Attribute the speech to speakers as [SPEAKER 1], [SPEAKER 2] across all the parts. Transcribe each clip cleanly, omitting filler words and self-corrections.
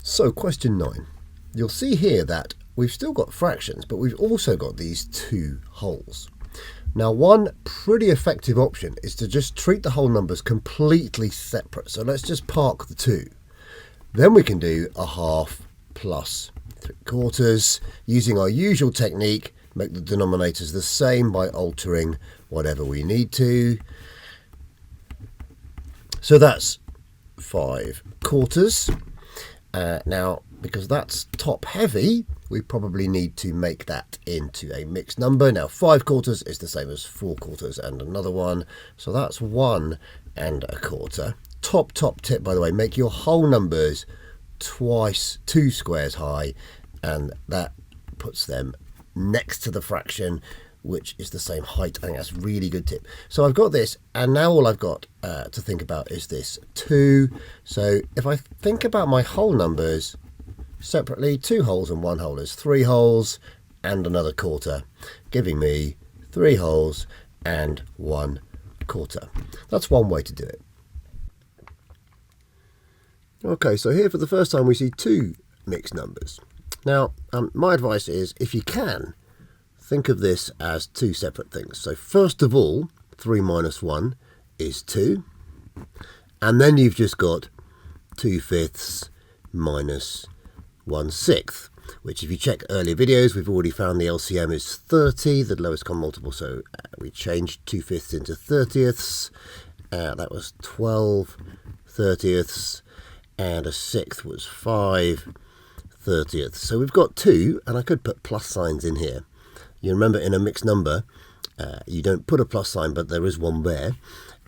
[SPEAKER 1] So question 9. You'll see here that we've still got fractions, but we've also got these two wholes. Now, one pretty effective option is to just treat the whole numbers completely separate. So let's just park the 2. Then we can do a half plus 3/4 using our usual technique, make the denominators the same by altering whatever we need to. So that's 5/4. Now, because that's top heavy, we probably need to make that into a mixed number. Now, 5/4 is the same as 4/4 and another one. So that's 1 1/4. Top tip, by the way, make your whole numbers twice 2 squares high, and that puts them next to the fraction, which is the same height. I think that's a really good tip. So I've got this, and now all I've got to think about is this 2. So if I think about my whole numbers separately, 2 wholes and 1 whole is 3 wholes and another quarter, giving me 3 wholes and 1/4. That's one way to do it. Okay, so here for the first time we see 2 mixed numbers. Now, my advice is, if you can, think of this as 2 separate things. So first of all, 3 minus 1 is 2. And then you've just got 2/5 minus 1/6, which if you check earlier videos, we've already found the LCM is 30, the lowest common multiple. So we changed 2/5 into 30ths. That was 12/30ths. And a 1/6 was 5/30ths. So we've got 2, and I could put plus signs in here. You remember, in a mixed number, you don't put a plus sign, but there is one there.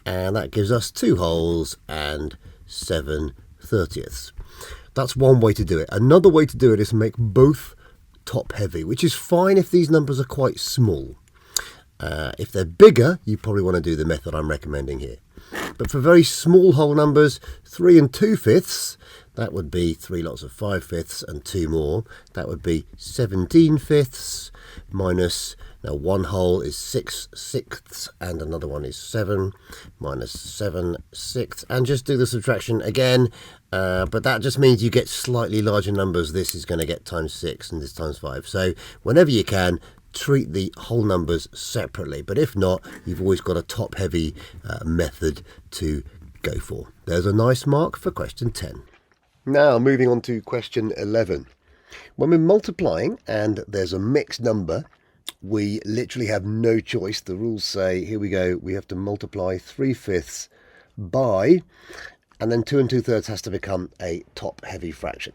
[SPEAKER 1] And that gives us 2 wholes and 7/30ths. That's one way to do it. Another way to do it is to make both top heavy, which is fine if these numbers are quite small. If they're bigger, you probably want to do the method I'm recommending here. But for very small whole numbers, 3 2/5, that would be 3 lots of 5/5 and 2 more. That would be 17/5 minus, now 1 whole is 6/6 and another one is 7, minus 7/6. And just do the subtraction again, but that just means you get slightly larger numbers. This is going to get times 6 and this times 5. So whenever you can, treat the whole numbers separately, but if not, you've always got a top heavy method to go for. There's a nice mark for question 10. Now moving on to question 11. When we're multiplying and there's a mixed number, we literally have no choice. The rules say, here we go, we have to multiply 3/5 by, and then 2 2/3 has to become a top heavy fraction.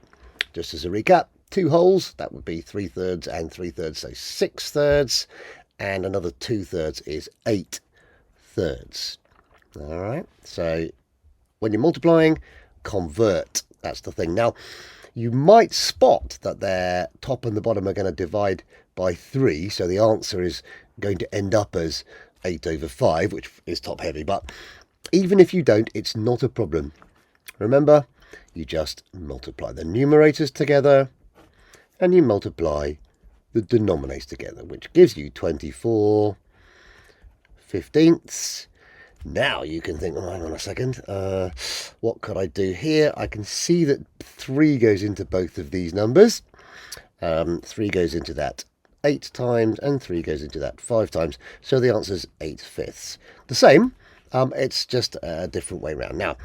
[SPEAKER 1] Just as a recap, 2 wholes, that would be 3/3 and 3/3, so 6/3, and another 2/3 is 8/3. All right, so when you're multiplying, convert. That's the thing. Now, you might spot that their top and the bottom are going to divide by 3, so the answer is going to end up as 8/5, which is top heavy. But even if you don't, it's not a problem. Remember, you just multiply the numerators together and you multiply the denominators together, which gives you 24/15. Now you can think, oh, hang on a second, what could I do here? I can see that 3 goes into both of these numbers. 3 goes into that 8 times, and 3 goes into that 5 times. So the answer is 8/5. The same, it's just a different way around. Now,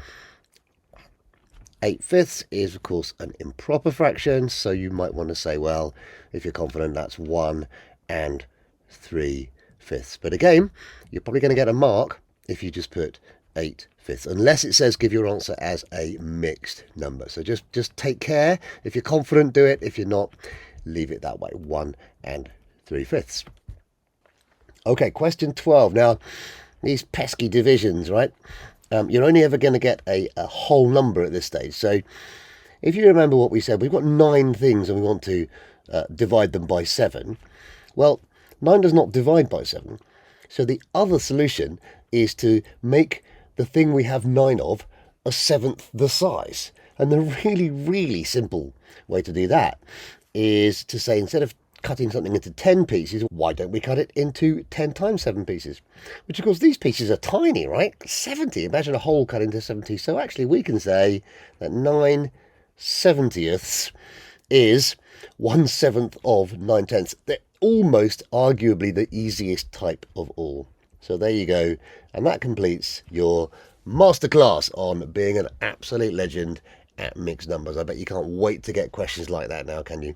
[SPEAKER 1] 8/5 is, of course, an improper fraction, so you might want to say, well, if you're confident, that's 1 3/5. But again, you're probably going to get a mark if you just put 8/5, unless it says give your answer as a mixed number. So just take care. If you're confident, do it. If you're not, leave it that way, 1 3/5. Okay, question 12. Now, these pesky divisions, right? You're only ever going to get a whole number at this stage. So if you remember what we said, we've got 9 things and we want to divide them by 7. Well, 9 does not divide by 7. So the other solution is to make the thing we have 9 of a 7th the size. And the really, really simple way to do that is to say, instead of cutting something into 10 pieces, why don't we cut it into 10 times 7 pieces? Which, of course, these pieces are tiny, right? 70. Imagine a whole cut into 70. So actually we can say that 9 70ths is 1/7 of 9/10. They're almost arguably the easiest type of all. So there you go. And that completes your masterclass on being an absolute legend at mixed numbers. I bet you can't wait to get questions like that now, can you?